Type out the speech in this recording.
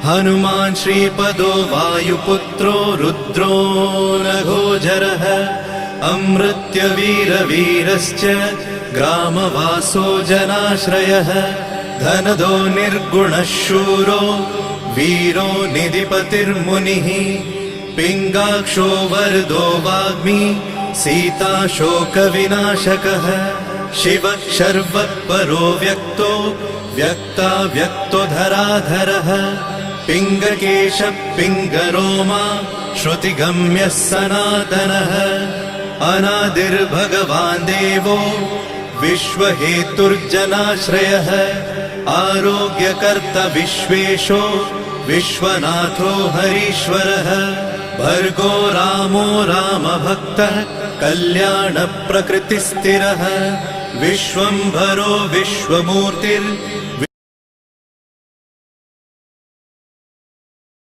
हनुमान् श्रीपदो वायुपुत्रो रुद्रो नघोजरः अमृत्यवीरवीरश्च ग्रामवासो जनाश्रयः धनदो निर्गुणः शूरो वीरो निधिपतिर्मुनिः पिङ्गाक्षो वरदो वाग्मी सीताशोकविनाशकः शिवः शर्वत्परो व्यक्तो व्यक्तो धराधरः पिङ्गकेशः पिङ्गरोमा श्रुतिगम्यः सनातनः अनादिर्भगवान् देवो विश्वहेतुर्जनाश्रयः आरोग्यकर्ता विश्वेशो विश्वनाथो हरीश्वरः भर्गो रामो रामभक्तः कल्याणप्रकृतिस्थिरः विश्वम्भरो विश्वमूर्तिर्विश्वरूपो